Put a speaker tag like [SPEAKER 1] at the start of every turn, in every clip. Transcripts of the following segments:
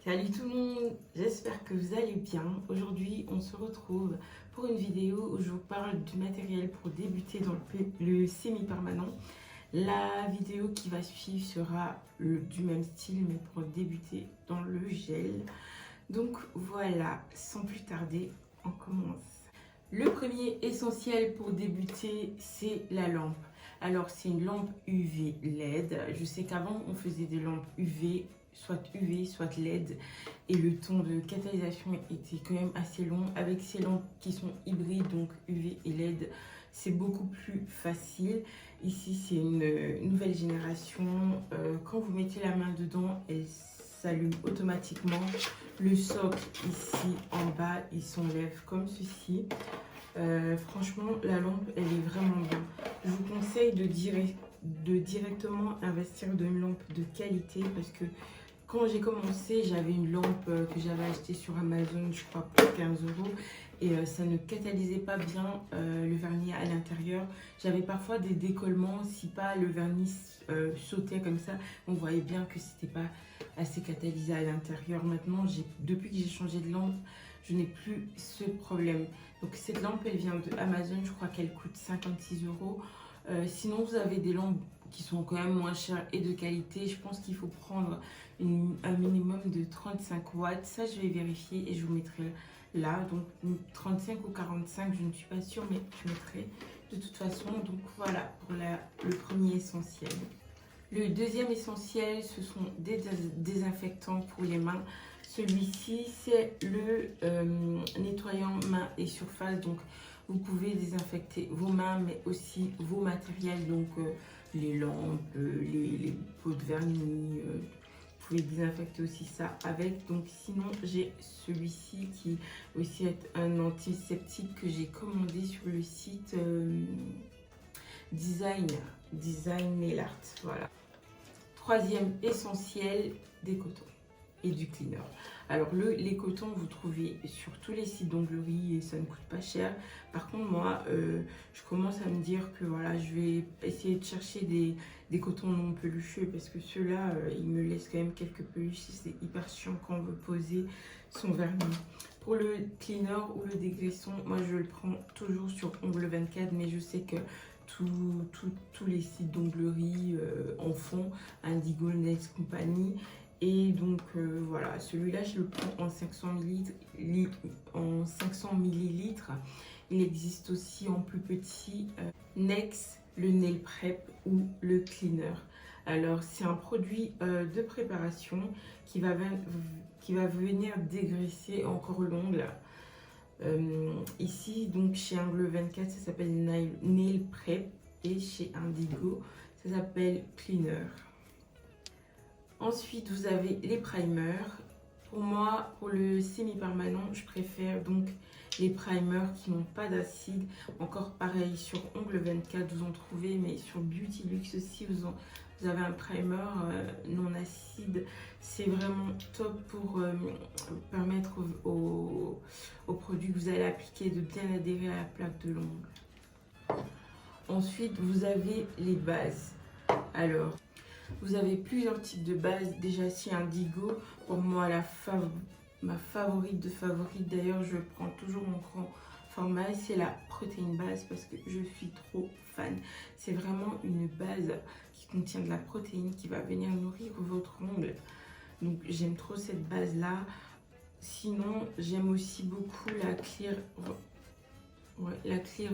[SPEAKER 1] Salut tout le monde, j'espère que vous allez bien. Aujourd'hui, on se retrouve pour une vidéo où je vous parle du matériel pour débuter dans le semi-permanent. La vidéo qui va suivre sera du même style, mais pour débuter dans le gel. Donc voilà, sans plus tarder, on commence. Le premier essentiel pour débuter, c'est la lampe. Alors, c'est une lampe UV LED. Je sais qu'avant, on faisait des lampes soit UV, soit LED. Et le temps de catalysation était quand même assez long. Avec ces lampes qui sont hybrides, donc UV et LED, c'est beaucoup plus facile. Ici, c'est une nouvelle génération. Quand vous mettez la main dedans, elle s'allume automatiquement. Le socle ici en bas, il s'enlève comme ceci. Franchement, la lampe, elle est vraiment bien. Je vous conseille de directement investir dans une lampe de qualité parce que quand j'ai commencé, j'avais une lampe que j'avais achetée sur Amazon, je crois pour 15 € et ça ne catalysait pas bien le vernis à l'intérieur. J'avais parfois des décollements, si pas le vernis sautait comme ça, on voyait bien que c'était pas assez catalysé à l'intérieur. Maintenant, depuis que j'ai changé de lampe, je n'ai plus ce problème. Donc cette lampe, elle vient de Amazon, je crois qu'elle coûte 56 €. Sinon, vous avez des lampes qui sont quand même moins chères et de qualité. Je pense qu'il faut prendre un minimum de 35 watts. Ça, je vais vérifier et je vous mettrai là. Donc 35 ou 45, je ne suis pas sûre, mais je mettrai de toute façon. Donc voilà pour le premier essentiel. Le deuxième essentiel, ce sont des désinfectants pour les mains. Celui-ci, c'est le nettoyant mains et surface. Donc, vous pouvez désinfecter vos mains, mais aussi vos matériels. Donc, les lampes, les pots de vernis. Vous pouvez désinfecter aussi ça avec. Donc, sinon, j'ai celui-ci qui aussi est un antiseptique que j'ai commandé sur le site Design Nail Art. Voilà. Troisième essentiel, des cotons et du cleaner. Alors les cotons, vous trouvez sur tous les sites d'onglerie et ça ne coûte pas cher. Par contre, moi, je commence à me dire que voilà, je vais essayer de chercher des cotons non pelucheux parce que ceux-là, ils me laissent quand même quelques peluches. C'est hyper chiant quand on veut poser son vernis. Pour le cleaner ou le dégraissant, moi je le prends toujours sur Ongle 24, mais je sais que tous les sites d'onglerie en font, Indigo Nails Company. Et donc voilà, celui-là je le prends en 500 millilitres. Il existe aussi en plus petit Nex, le Nail Prep ou le Cleaner. Alors c'est un produit de préparation qui va venir dégraisser encore l'ongle. Ici donc chez Angle 24 ça s'appelle Nail Prep et chez Indigo ça s'appelle Cleaner. Ensuite vous avez les primers. Pour moi, pour le semi-permanent, je préfère donc les primers qui n'ont pas d'acide. Encore pareil sur Ongle 24 vous en trouvez, mais sur Beauty Luxe aussi vous avez un primer non acide. C'est vraiment top pour permettre au produit que vous allez appliquer de bien adhérer à la plaque de l'ongle. Ensuite, vous avez les bases. Alors, vous avez plusieurs types de bases. Déjà, chez Indigo, pour moi, ma favorite de favorite, d'ailleurs, je prends toujours mon grand format, c'est la protéine base parce que je suis trop fan. C'est vraiment une base qui contient de la protéine qui va venir nourrir votre ongle. Donc, j'aime trop cette base-là. Sinon, j'aime aussi beaucoup la Clear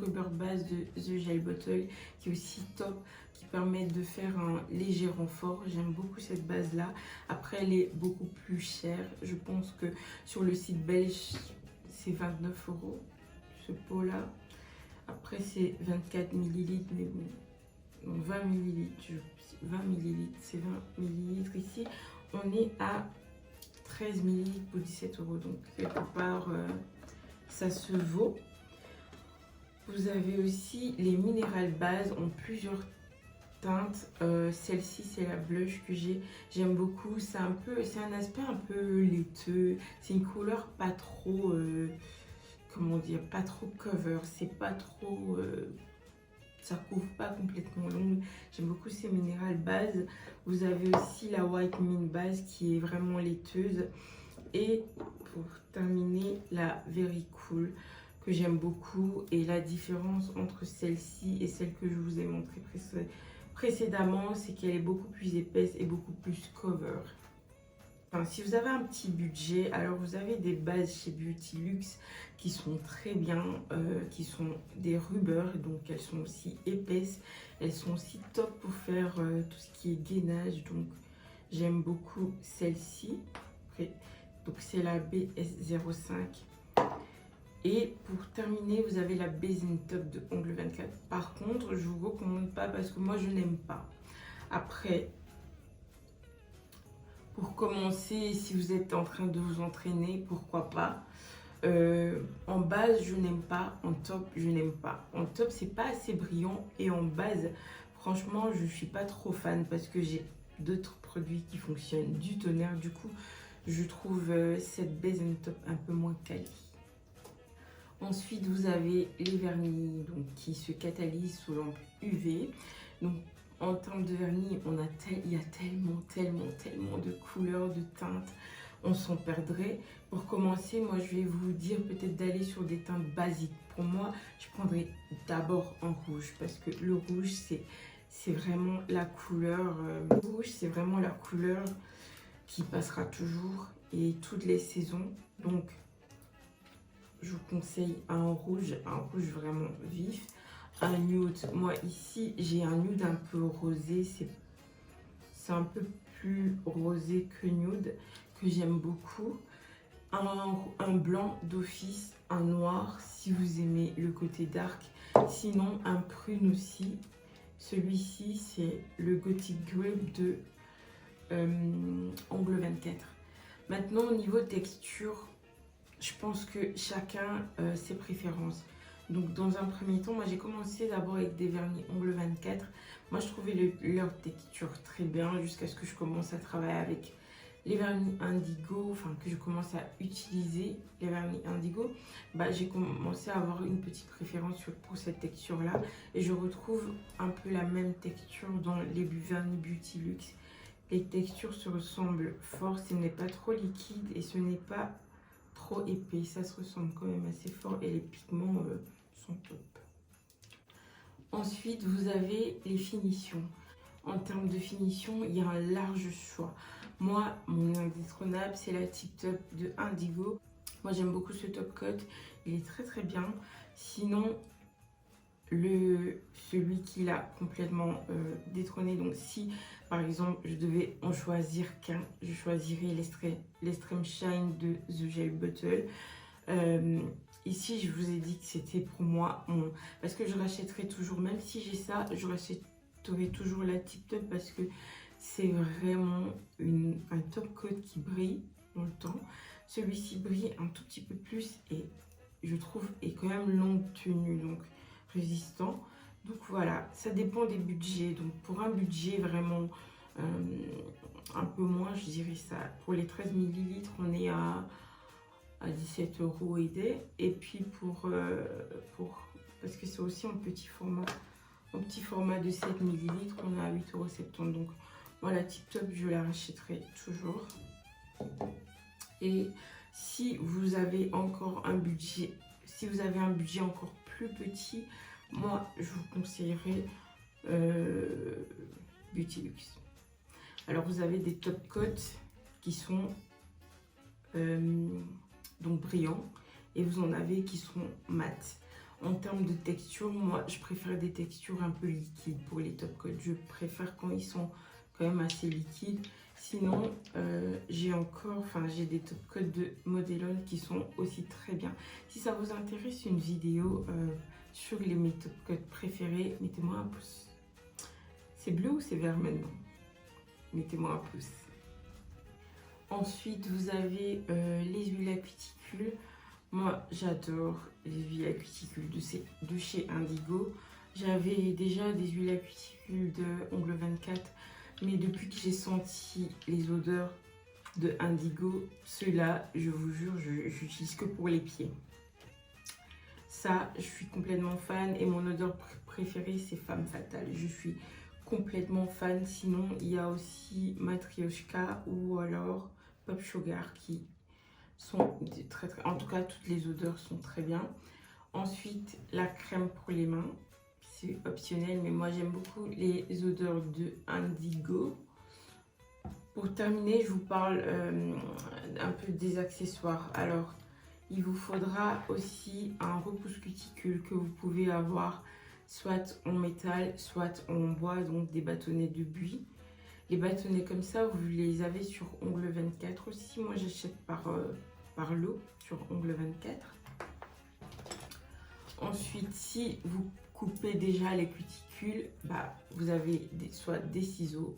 [SPEAKER 1] Rubber Base de The Gel Bottle qui est aussi top, qui permet de faire un léger renfort. J'aime beaucoup cette base là. Après elle est beaucoup plus chère, je pense que sur le site belge c'est 29 € ce pot là. Après c'est 24 millilitres, mais bon, 20 millilitres, 20 millilitres, c'est 20 millilitres. Ici on est à 13 millilitres pour 17 €, donc quelque part ça se vaut. Vous avez aussi les minérales bases en plusieurs teintes. Celle-ci, c'est la blush que j'aime beaucoup. C'est un aspect un peu laiteux. C'est une couleur pas trop, comment dire, pas trop cover. C'est pas trop, ça couvre pas complètement l'ongle. J'aime beaucoup ces minérales bases. Vous avez aussi la white mint base qui est vraiment laiteuse. Et pour terminer, la Very Cool que j'aime beaucoup. Et la différence entre celle-ci et celle que je vous ai montrée précédemment, c'est qu'elle est beaucoup plus épaisse et beaucoup plus cover. Enfin, si vous avez un petit budget, alors vous avez des bases chez Beauty Luxe qui sont très bien, qui sont des rubbers, donc elles sont aussi épaisses, elles sont aussi top pour faire tout ce qui est gainage, donc j'aime beaucoup celle-ci. Donc c'est la BS05. Et pour terminer, vous avez la Base in Top de Ongle 24. Par contre, je vous recommande pas parce que moi je n'aime pas. Après, pour commencer, si vous êtes en train de vous entraîner, pourquoi pas. En base, je n'aime pas. En top, je n'aime pas. En top, c'est pas assez brillant. Et en base, franchement, je suis pas trop fan parce que j'ai d'autres produits qui fonctionnent du tonnerre. Du coup, je trouve cette base en top un peu moins quali. Ensuite, vous avez les vernis donc, qui se catalysent sous lampe UV. Donc, en termes de vernis, il y a tellement de couleurs, de teintes. On s'en perdrait. Pour commencer, moi, je vais vous dire peut-être d'aller sur des teintes basiques. Pour moi, je prendrais d'abord en rouge parce que le rouge, c'est vraiment la couleur. Le rouge, c'est vraiment la couleur qui passera toujours et toutes les saisons. Donc, je vous conseille un rouge vraiment vif. Un nude, moi ici j'ai un nude un peu rosé, c'est un peu plus rosé que nude, que j'aime beaucoup. Un blanc d'office, un noir si vous aimez le côté dark, sinon un prune aussi. Celui-ci c'est le Gothic Grape de Ongle 24. Maintenant au niveau texture, je pense que chacun ses préférences. Donc dans un premier temps, moi j'ai commencé d'abord avec des vernis Ongle 24. Moi je trouvais leur texture très bien jusqu'à ce que je commence à travailler avec les vernis indigo, enfin que je commence à utiliser les vernis indigo. J'ai commencé à avoir une petite préférence pour cette texture là. Et je retrouve un peu la même texture dans les vernis Beauty Luxe. Les textures se ressemblent fort, ce n'est pas trop liquide et ce n'est pas trop épais, ça se ressemble quand même assez fort et les pigments sont top. Ensuite, vous avez les finitions. En termes de finition, il y a un large choix. Moi, mon indétrônable, c'est la Tip Top de Indigo. Moi, j'aime beaucoup ce top coat, il est très bien. Sinon, celui qui l'a complètement détrôné, donc si par exemple je devais en choisir qu'un, je choisirais l'Extreme Shine de The Gel Bottle. Ici je vous ai dit que c'était pour moi parce que je rachèterai toujours, même si j'ai ça, je rachèterai toujours la Tip Top parce que c'est vraiment un top coat qui brille dans le temps. Celui-ci brille un tout petit peu plus et je trouve est quand même longue tenue, donc résistant. Donc voilà, ça dépend des budgets. Donc pour un budget vraiment un peu moins, je dirais ça. Pour les 13 ml, on est à 17 € et des. Et puis parce que c'est aussi en petit format de 7 ml, on est à 8,70 €. Donc voilà, Tip Top, je la rachèterai toujours. Et si vous avez encore un budget, si vous avez un budget encore plus petit, moi je vous conseillerais Beauty Luxe. Alors vous avez des top coats qui sont donc brillants et vous en avez qui sont mat. En termes de texture, moi je préfère des textures un peu liquides pour les top coats. Je préfère quand ils sont quand même assez liquides. Sinon, j'ai des top coats de Modelon qui sont aussi très bien. Si ça vous intéresse une vidéo sur mes top coats préférés, mettez-moi un pouce. C'est bleu ou c'est vert maintenant? Mettez-moi un pouce. Ensuite, vous avez les huiles à cuticule. Moi, j'adore les huiles à cuticule de chez Indigo. J'avais déjà des huiles à cuticule de Ongle 24. Mais depuis que j'ai senti les odeurs de Indigo, ceux-là, je vous jure, je n'utilise que pour les pieds. Ça, je suis complètement fan. Et mon odeur préférée, c'est Femme Fatale. Je suis complètement fan. Sinon, il y a aussi Matryoshka ou alors Pop Sugar qui sont en tout cas, toutes les odeurs sont très bien. Ensuite, la crème pour les mains. C'est optionnel, mais moi j'aime beaucoup les odeurs de Indigo. Pour terminer, je vous parle un peu des accessoires. Alors, il vous faudra aussi un repousse cuticule que vous pouvez avoir soit en métal, soit en bois, donc des bâtonnets de buis. Les bâtonnets comme ça, vous les avez sur Ongle 24 aussi. Moi, j'achète par lot sur Ongle 24. Ensuite, si vous coupez déjà les cuticules, vous avez soit des ciseaux,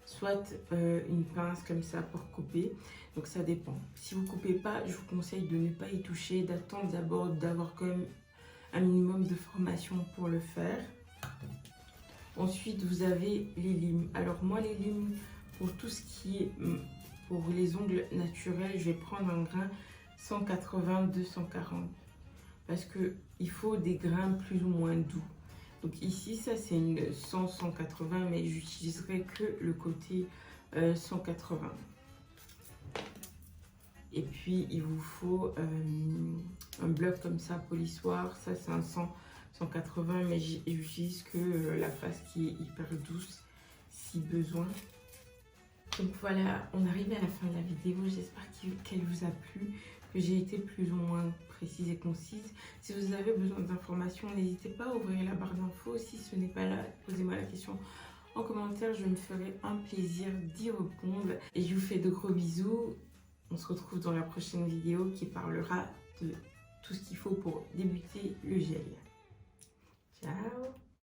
[SPEAKER 1] soit une pince comme ça pour couper. Donc ça dépend. Si vous ne coupez pas, je vous conseille de ne pas y toucher, d'attendre d'abord d'avoir quand même un minimum de formation pour le faire. Ensuite, vous avez les limes. Alors moi, les limes, pour tout ce qui est pour les ongles naturels, je vais prendre un grain 180-240. Parce qu'il faut des grains plus ou moins doux. Donc ici, ça c'est une 100-180, mais j'utiliserai que le côté 180. Et puis il vous faut un bloc comme ça, polissoir. Ça c'est un 100-180, mais j'utilise que la face qui est hyper douce si besoin. Donc voilà, on arrive à la fin de la vidéo. J'espère qu'elle vous a plu, que j'ai été plus ou moins précise et concise. Si vous avez besoin d'informations, n'hésitez pas à ouvrir la barre d'infos. Si ce n'est pas là, posez-moi la question en commentaire. Je me ferai un plaisir d'y répondre. Et je vous fais de gros bisous. On se retrouve dans la prochaine vidéo qui parlera de tout ce qu'il faut pour débuter le gel. Ciao!